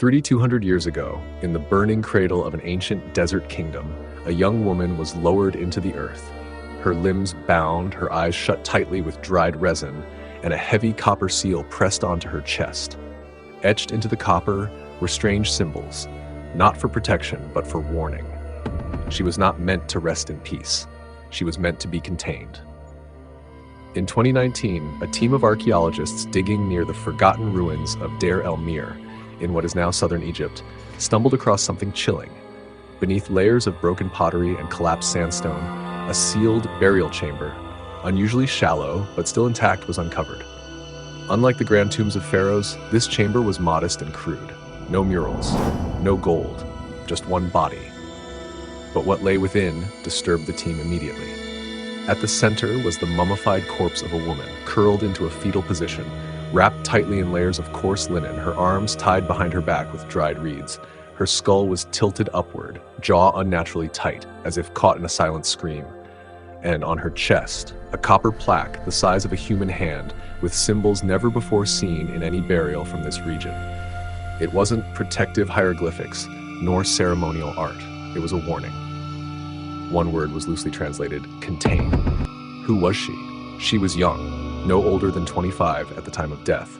3,200 years ago, in the burning cradle of an ancient desert kingdom, a young woman was lowered into the earth. Her limbs bound, her eyes shut tightly with dried resin, and a heavy copper seal pressed onto her chest. Etched into the copper were strange symbols, not for protection, but for warning. She was not meant to rest in peace. She was meant to be contained. In 2019, a team of archaeologists digging near the forgotten ruins of Deir el-Mir, in what is now southern Egypt, stumbled across something chilling. Beneath layers of broken pottery and collapsed sandstone, a sealed burial chamber, unusually shallow but still intact, was uncovered. Unlike the grand tombs of pharaohs, this chamber was modest and crude. No murals, no gold, just one body. But what lay within disturbed the team immediately. At the center was the mummified corpse of a woman, curled into a fetal position, wrapped tightly in layers of coarse linen, her arms tied behind her back with dried reeds. Her skull was tilted upward, jaw unnaturally tight, as if caught in a silent scream. And on her chest, a copper plaque the size of a human hand, with symbols never before seen in any burial from this region. It wasn't protective hieroglyphics, nor ceremonial art. It was a warning. One word was loosely translated, contain. Who was she? She was young, no older than 25 at the time of death.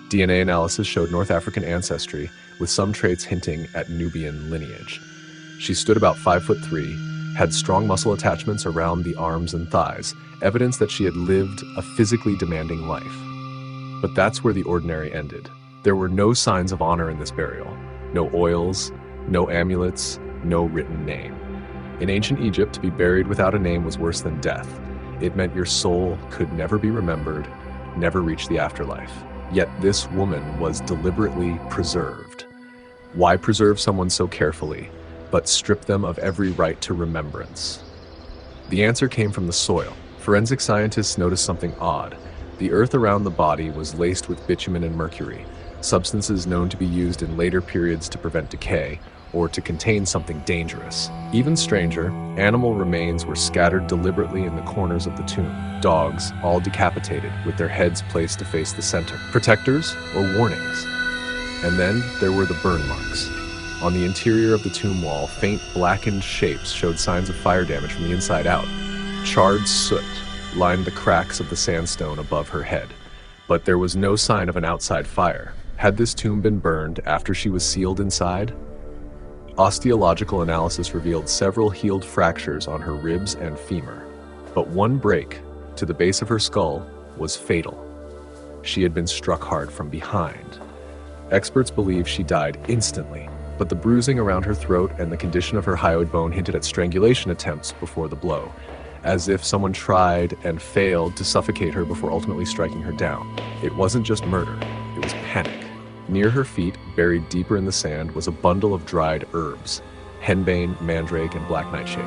DNA analysis showed North African ancestry, with some traits hinting at Nubian lineage. She stood about 5'3", had strong muscle attachments around the arms and thighs, evidence that she had lived a physically demanding life. But that's where the ordinary ended. There were no signs of honor in this burial. No oils, no amulets, no written name. In ancient Egypt, to be buried without a name was worse than death. It meant your soul could never be remembered, never reach the afterlife. Yet this woman was deliberately preserved. Why preserve someone so carefully, but strip them of every right to remembrance? The answer came from the soil. Forensic scientists noticed something odd. The earth around the body was laced with bitumen and mercury, substances known to be used in later periods to prevent decay or to contain something dangerous. Even stranger, animal remains were scattered deliberately in the corners of the tomb. Dogs, all decapitated, with their heads placed to face the center. Protectors or warnings? And then there were the burn marks. On the interior of the tomb wall, faint blackened shapes showed signs of fire damage from the inside out. Charred soot lined the cracks of the sandstone above her head. But there was no sign of an outside fire. Had this tomb been burned after she was sealed inside? Osteological analysis revealed several healed fractures on her ribs and femur. But one break to the base of her skull was fatal. She had been struck hard from behind. Experts believe she died instantly, but the bruising around her throat and the condition of her hyoid bone hinted at strangulation attempts before the blow, as if someone tried and failed to suffocate her before ultimately striking her down. It wasn't just murder, it was panic. Near her feet, buried deeper in the sand, was a bundle of dried herbs, henbane, mandrake, and black nightshade,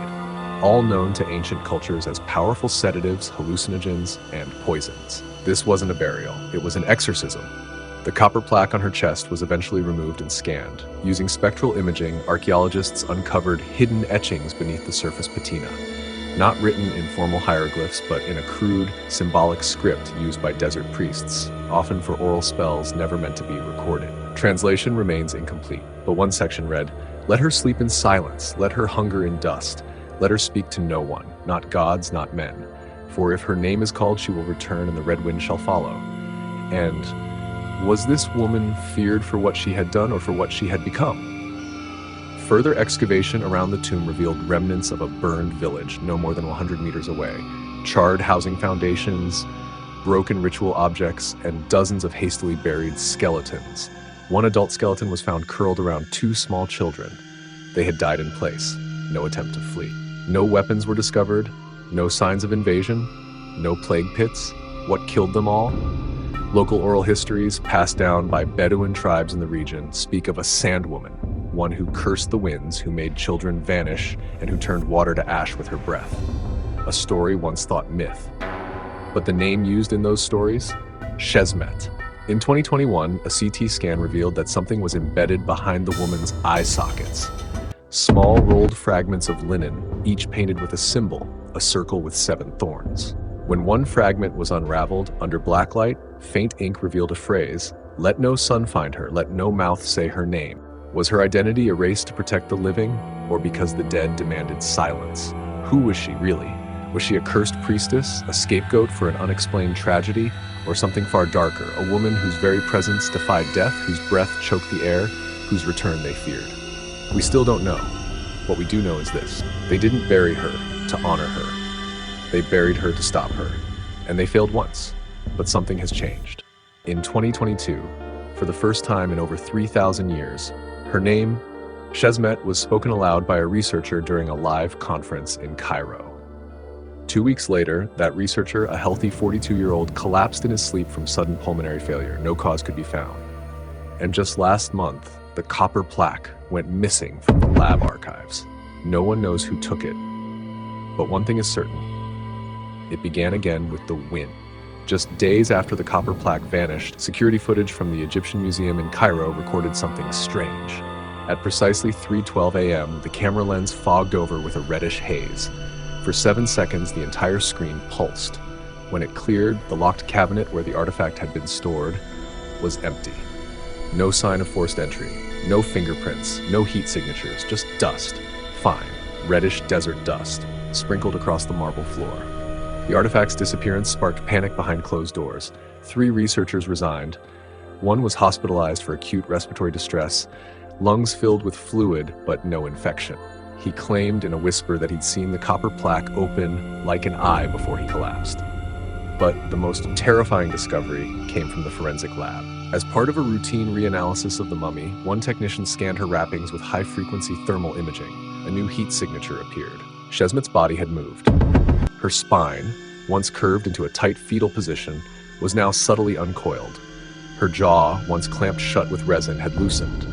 all known to ancient cultures as powerful sedatives, hallucinogens, and poisons. This wasn't a burial, it was an exorcism. The copper plaque on her chest was eventually removed and scanned. Using spectral imaging, archaeologists uncovered hidden etchings beneath the surface patina, not written in formal hieroglyphs, but in a crude, symbolic script used by desert priests, often for oral spells never meant to be recorded. Translation remains incomplete, but one section read, "Let her sleep in silence, let her hunger in dust, let her speak to no one, not gods, not men. For if her name is called, she will return, and the red wind shall follow." And was this woman feared for what she had done or for what she had become? Further excavation around the tomb revealed remnants of a burned village no more than 100 meters away, charred housing foundations, broken ritual objects, and dozens of hastily buried skeletons. One adult skeleton was found curled around two small children. They had died in place, no attempt to flee. No weapons were discovered, no signs of invasion, no plague pits. What killed them all? Local oral histories, passed down by Bedouin tribes in the region, speak of a sand woman, one who cursed the winds, who made children vanish, and who turned water to ash with her breath. A story once thought myth. But the name used in those stories? Shezmet. In 2021, a CT scan revealed that something was embedded behind the woman's eye sockets. Small rolled fragments of linen, each painted with a symbol, a circle with 7 thorns. When one fragment was unraveled under blacklight, faint ink revealed a phrase, Let no sun find her, let no mouth say her name. Was her identity erased to protect the living, or because the dead demanded silence? Who was she really? Was she a cursed priestess, a scapegoat for an unexplained tragedy, or something far darker, a woman whose very presence defied death, whose breath choked the air, whose return they feared? We still don't know. What we do know is this: they didn't bury her to honor her. They buried her to stop her. And they failed once, but something has changed. In 2022, for the first time in over 3,000 years, her name, Shezmet, was spoken aloud by a researcher during a live conference in Cairo. 2 weeks later, that researcher, a healthy 42-year-old, collapsed in his sleep from sudden pulmonary failure. No cause could be found. And just last month, the copper plaque went missing from the lab archives. No one knows who took it. But one thing is certain: it began again with the wind. Just days after the copper plaque vanished, security footage from the Egyptian Museum in Cairo recorded something strange. At precisely 3:12 a.m., the camera lens fogged over with a reddish haze. For 7 seconds, the entire screen pulsed. When it cleared, the locked cabinet where the artifact had been stored was empty. No sign of forced entry, no fingerprints, no heat signatures, just dust. Fine, reddish desert dust, sprinkled across the marble floor. The artifact's disappearance sparked panic behind closed doors. 3 researchers resigned. One was hospitalized for acute respiratory distress, lungs filled with fluid but no infection. He claimed in a whisper that he'd seen the copper plaque open like an eye before he collapsed. But the most terrifying discovery came from the forensic lab. As part of a routine reanalysis of the mummy, one technician scanned her wrappings with high-frequency thermal imaging. A new heat signature appeared. Shezmet's body had moved. Her spine, once curved into a tight fetal position, was now subtly uncoiled. Her jaw, once clamped shut with resin, had loosened,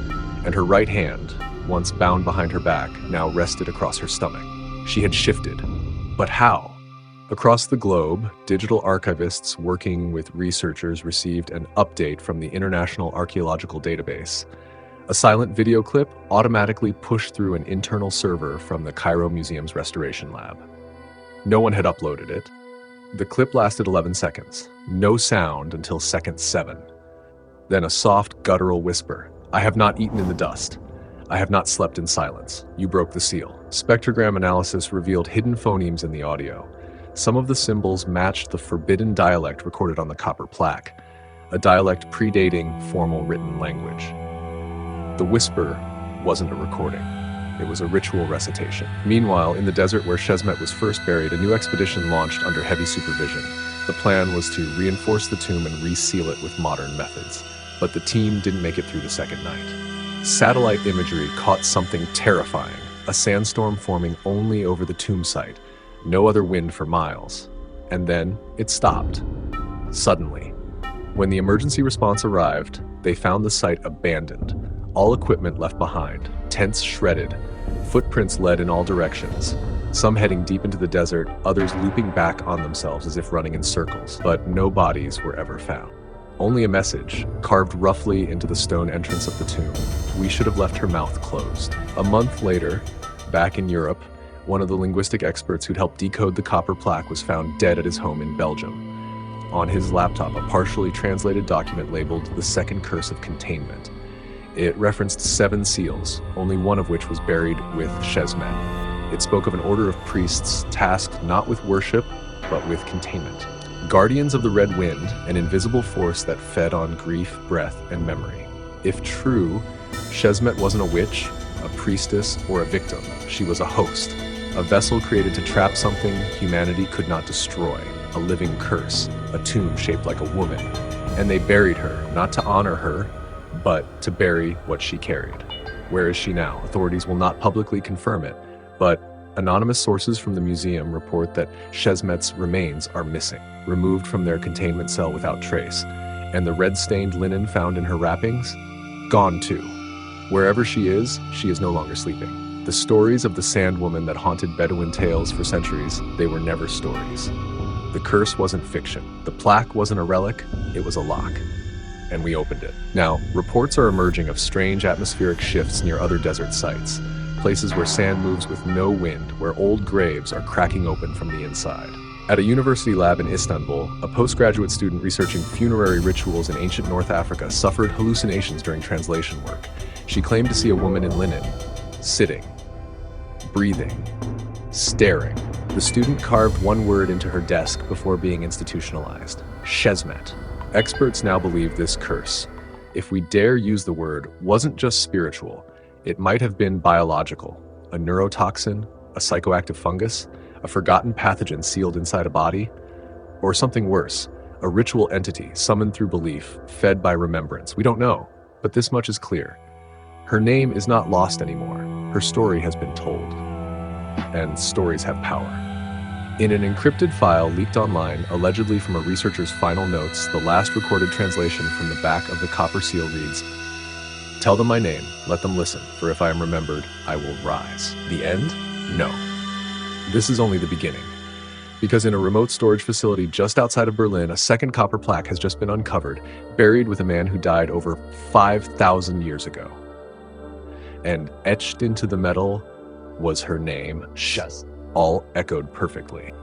and her right hand, once bound behind her back, now rested across her stomach. She had shifted. But how? Across the globe, digital archivists working with researchers received an update from the International Archaeological Database. A silent video clip automatically pushed through an internal server from the Cairo Museum's restoration lab. No one had uploaded it. The clip lasted 11 seconds. No sound until second 7. Then a soft, guttural whisper. "I have not eaten in the dust. I have not slept in silence. You broke the seal." Spectrogram analysis revealed hidden phonemes in the audio. Some of the symbols matched the forbidden dialect recorded on the copper plaque, a dialect predating formal written language. The whisper wasn't a recording. It was a ritual recitation. Meanwhile, in the desert where Shezmet was first buried, a new expedition launched under heavy supervision. The plan was to reinforce the tomb and reseal it with modern methods. But the team didn't make it through the second night. Satellite imagery caught something terrifying, a sandstorm forming only over the tomb site, no other wind for miles. And then it stopped. Suddenly. When the emergency response arrived, they found the site abandoned, all equipment left behind, tents shredded, footprints led in all directions, some heading deep into the desert, others looping back on themselves as if running in circles. But no bodies were ever found. Only a message, carved roughly into the stone entrance of the tomb. We should have left her mouth closed. A month later, back in Europe, one of the linguistic experts who'd helped decode the copper plaque was found dead at his home in Belgium. On his laptop, a partially translated document labeled "The Second Curse of Containment." It referenced 7 seals, only one of which was buried with Shezmet. It spoke of an order of priests tasked not with worship, but with containment. Guardians of the Red Wind, an invisible force that fed on grief, breath, and memory. If true, Shezmet wasn't a witch, a priestess, or a victim. She was a host, a vessel created to trap something humanity could not destroy, a living curse, a tomb shaped like a woman. And they buried her, not to honor her, but to bury what she carried. Where is she now? Authorities will not publicly confirm it, but anonymous sources from the museum report that Shezmet's remains are missing, removed from their containment cell without trace, and the red-stained linen found in her wrappings, gone too. Wherever she is no longer sleeping. The stories of the Sand Woman that haunted Bedouin tales for centuries, they were never stories. The curse wasn't fiction. The plaque wasn't a relic, it was a lock. And we opened it. Now, reports are emerging of strange atmospheric shifts near other desert sites, places where sand moves with no wind, where old graves are cracking open from the inside. At a university lab in Istanbul, a postgraduate student researching funerary rituals in ancient North Africa suffered hallucinations during translation work. She claimed to see a woman in linen, sitting, breathing, staring. The student carved one word into her desk before being institutionalized: Shezmet. Experts now believe this curse, if we dare use the word, wasn't just spiritual. It might have been biological: a neurotoxin, a psychoactive fungus, a forgotten pathogen sealed inside a body, or something worse, a ritual entity summoned through belief, fed by remembrance. We don't know, but this much is clear. Her name is not lost anymore. Her story has been told. And stories have power. In an encrypted file leaked online, allegedly from a researcher's final notes, the last recorded translation from the back of the copper seal reads, "Tell them my name, let them listen, for if I am remembered, I will rise." The end? No. This is only the beginning. Because in a remote storage facility just outside of Berlin, a second copper plaque has just been uncovered, buried with a man who died over 5,000 years ago. And etched into the metal was her name, Shaz, all echoed perfectly.